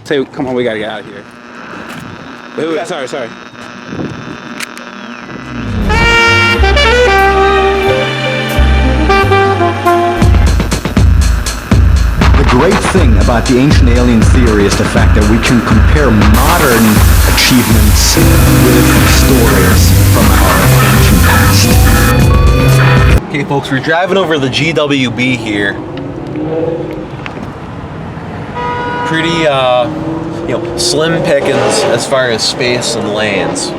Say, come on, we gotta get out of here. Wait, sorry. The great thing about the ancient alien theory is the fact that we can compare modern achievements with stories from our ancient past. Okay, folks, we're driving over the GWB here. Pretty, slim pickings as far as space and lanes.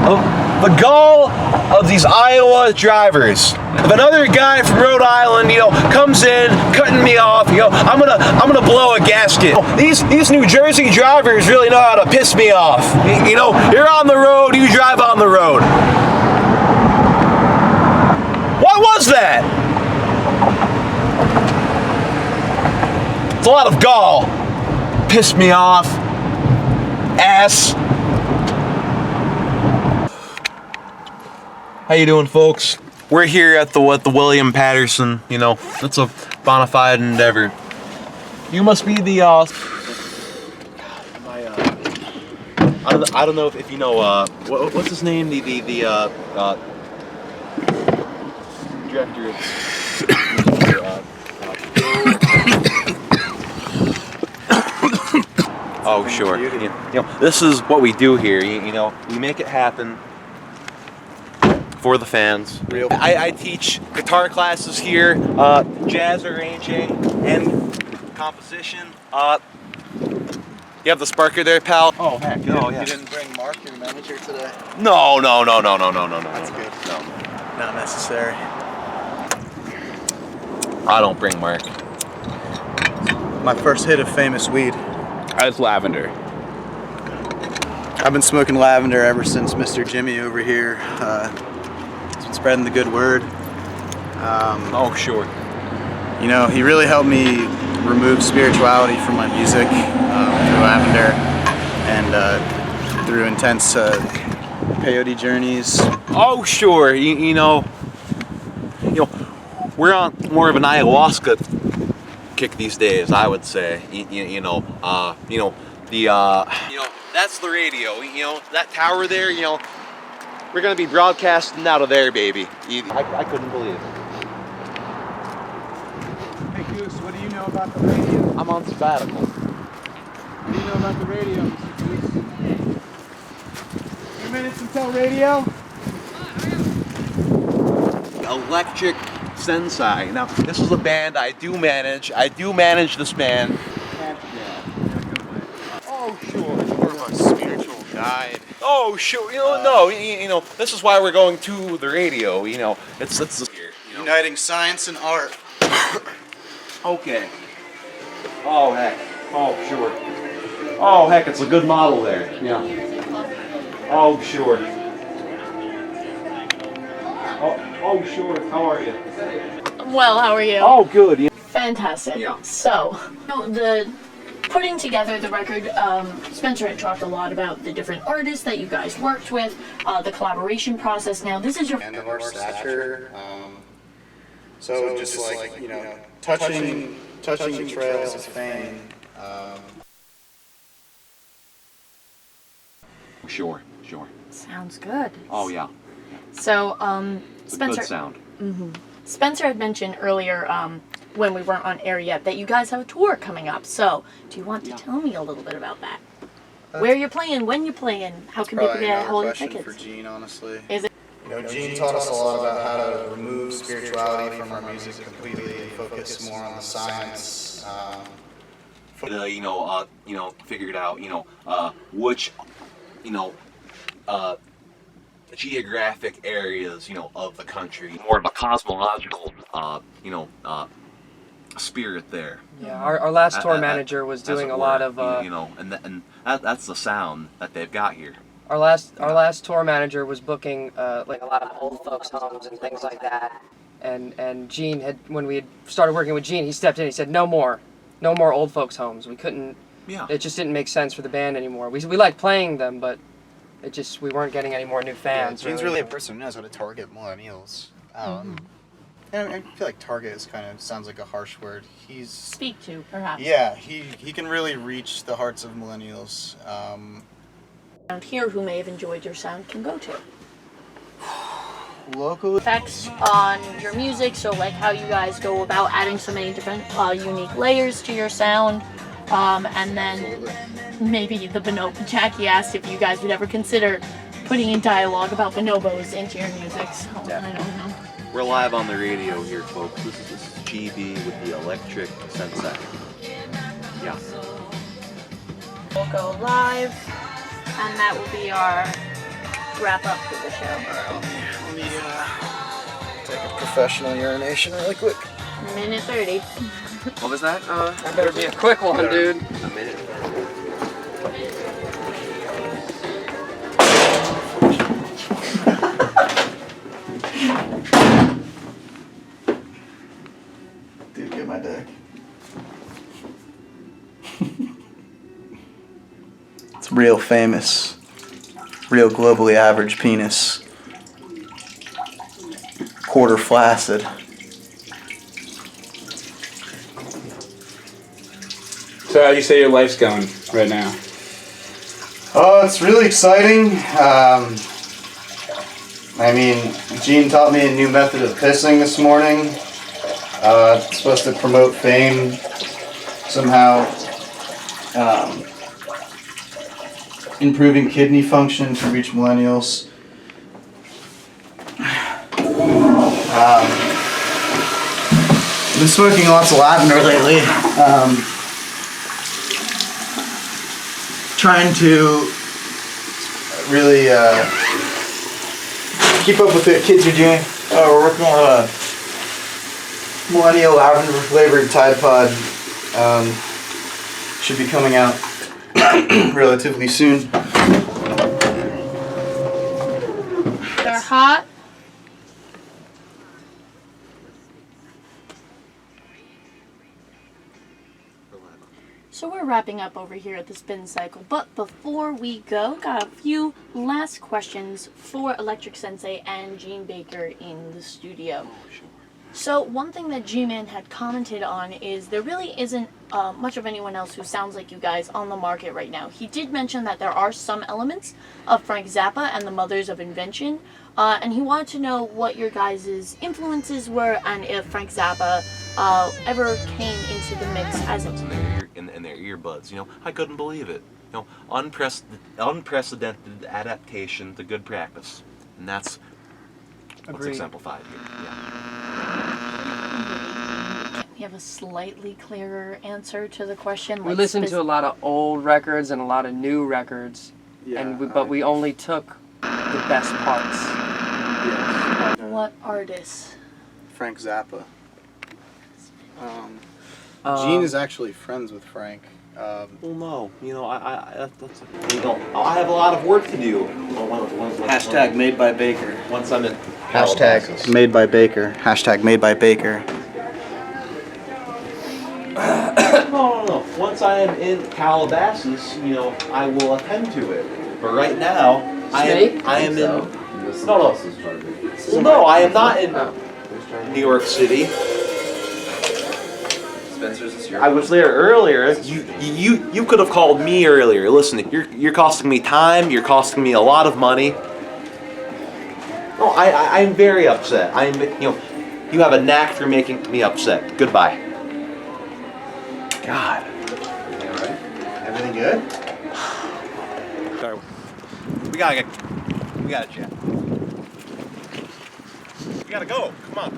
Oh, the gall of these Iowa drivers. If another guy from Rhode Island, comes in, cutting me off, I'm gonna blow a gasket. These New Jersey drivers really know how to piss me off. You're on the road, you drive on the road. What was that? It's a lot of gall. Pissed me off. Ass. How you doing, folks? We're here at the William Patterson. It's a bona fide endeavor. You must be the I don't know if you know what's his name, the director of oh sure. This is what we do here. We make it happen for the fans. I teach guitar classes here, jazz arranging and composition. You have the sparker there, pal? Oh heck, no, yeah. You didn't bring Mark, your manager, today? No. That's good. No. Not necessary. I don't bring Mark. My first hit of famous weed. It's lavender. I've been smoking lavender ever since Mr. Jimmy over here. He's been spreading the good word. Oh sure. He really helped me remove spirituality from my music through lavender and through intense peyote journeys. Oh sure. We're on more of an ayahuasca kick these days, I would say. That's the radio. That tower there. We're gonna be broadcasting out of there, baby. I couldn't believe it. Hey Goose, what do you know about the radio? I'm on sabbatical. What do you know about the radio, Mr. Goose? 2 minutes until radio. Electric Sensei. Now, this is a band I do manage. I do manage this band. Oh, sure. More of a spiritual guide. Oh, sure. No. This is why we're going to the radio. It's here. Uniting science and art. Okay. Oh heck. Oh sure. Oh heck, it's a good model there. Yeah. Oh sure. Oh sure. How are you? Well, how are you? Oh good. Yeah. Fantastic. Yeah. So, the putting together the record, Spencer had talked a lot about the different artists that you guys worked with, the collaboration process. Now, this is your And our stature. So just touching the trails of fame. Sure. sounds good. Oh yeah. So, It's Spencer. a good sound. Spencer had mentioned earlier, when we weren't on air yet, that you guys have a tour coming up. So, do you want to tell me a little bit about that? Where you're playing, when you're playing, how can people get a hold of tickets? For Gene, honestly. Is it? Gene taught us a lot about how to remove spirituality from our music completely and focus more on the science. Figured out, which, geographic areas, of the country, more of a cosmological, spirit there. Yeah, our last tour manager was doing a lot of, and that's the sound that they've got here. Our last tour manager was booking like a lot of old folks' homes and things like that. And Gene had, when we had started working with Gene, he stepped in. He said, "No more old folks' homes. We couldn't. Yeah. It just didn't make sense for the band anymore. We liked playing them, but we weren't getting any more new fans. Gene's really a person who knows how to target millennials. And I feel like target is kind of sounds like a harsh word. He's Speak to, perhaps. Yeah, he can really reach the hearts of millennials. Around here who may have enjoyed your sound can go to. Locally, Effects on your music, so like how you guys go about adding so many different unique layers to your sound, and then maybe the bonobo. Jackie asked if you guys would ever consider putting in dialogue about bonobos into your music. So I don't know. We're live on the radio here, folks. This is GB with the electric Sensei. Yeah. We'll go live, and that will be our wrap up for the show. let me take a professional urination really quick. Minute 30. What was that? That better be a quick one, dude. A minute. Dude, get my dick. It's real famous. Real globally average penis. Quarter flaccid. So how do you say your life's going right now? Oh, it's really exciting. I mean, Gene taught me a new method of pissing this morning. It's supposed to promote fame somehow. Improving kidney function to reach millennials. I've been smoking lots of lavender lately. Trying to really keep up with what kids are doing. We're working on a millennial lavender flavored Tide Pod. Should be coming out relatively soon. They're hot. So we're wrapping up over here at the spin cycle, but before we go, got a few last questions for Electric Sensei and Gene Baker in the studio. So one thing that G-Man had commented on is there really isn't much of anyone else who sounds like you guys on the market right now. He did mention that there are some elements of Frank Zappa and the Mothers of Invention, and he wanted to know what your guys' influences were and if Frank Zappa ever came into the mix as a... In their earbuds, you know, I couldn't believe it. You know, unprecedented adaptation to good practice, and that's what's exemplified here. Yeah. We have a slightly clearer answer to the question. We listened to a lot of old records and a lot of new records, but we only took the best parts. Yes. What artists? Frank Zappa. Gene is actually friends with Frank. Well, no, you know, I have a lot of work to do. Hashtag made by Baker. Once I'm in Hashtag made by Baker. Hashtag made by Baker. No. Once I am in Calabasas, you know, I will attend to it. But right now, I am in. No. Well, no, I am not in New York City. I was there earlier. You could have called me earlier. Listen, you're costing me time. You're costing me a lot of money. No, I'm very upset. You have a knack for making me upset. Goodbye. God. Everything all right? Everything good? Sorry. We gotta chat. We gotta go. Come on.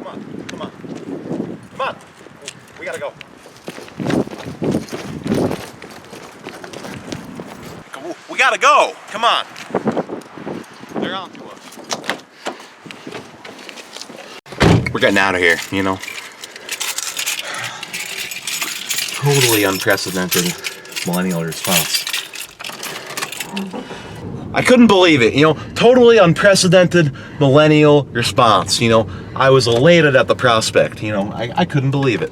We gotta go. We gotta go. Come on. They're on to us. We're getting out of here, you know. Totally unprecedented millennial response. I couldn't believe it, you know, totally unprecedented millennial response, you know. I was elated at the prospect, you know, I couldn't believe it.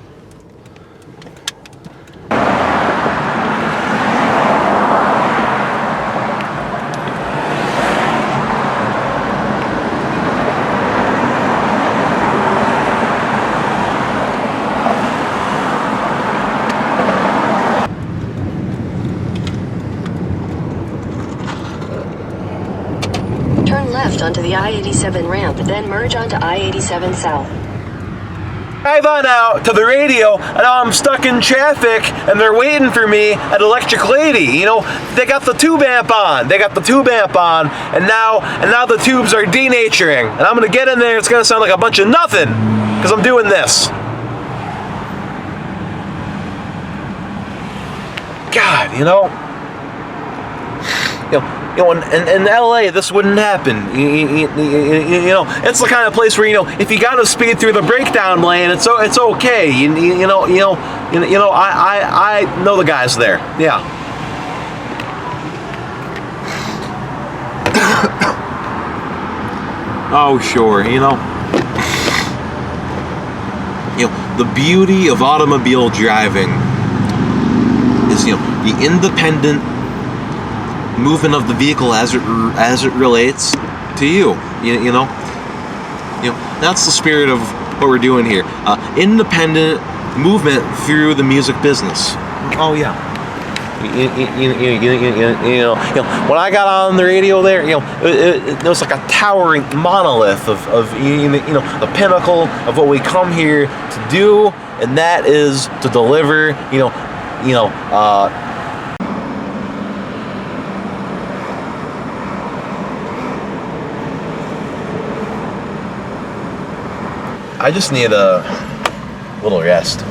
the I-87 ramp, then merge onto I-87 South. Drive on out to the radio, and now I'm stuck in traffic, and they're waiting for me at Electric Lady. You know, they got the tube amp on. And now the tubes are denaturing. And I'm gonna get in there. It's gonna sound like a bunch of nothing, because I'm doing this. God, you know, in LA, this wouldn't happen. You know, it's the kind of place where, you know, if you gotta speed through the breakdown lane, it's okay. I know the guys there. Yeah. Oh, sure. You know, the beauty of automobile driving is, the independent movement of the vehicle as it relates to you. You know, that's the spirit of what we're doing here. Independent movement through the music business. Oh yeah. When I got on the radio there, it was like a towering monolith of the pinnacle of what we come here to do, and that is to deliver, I just need a little rest.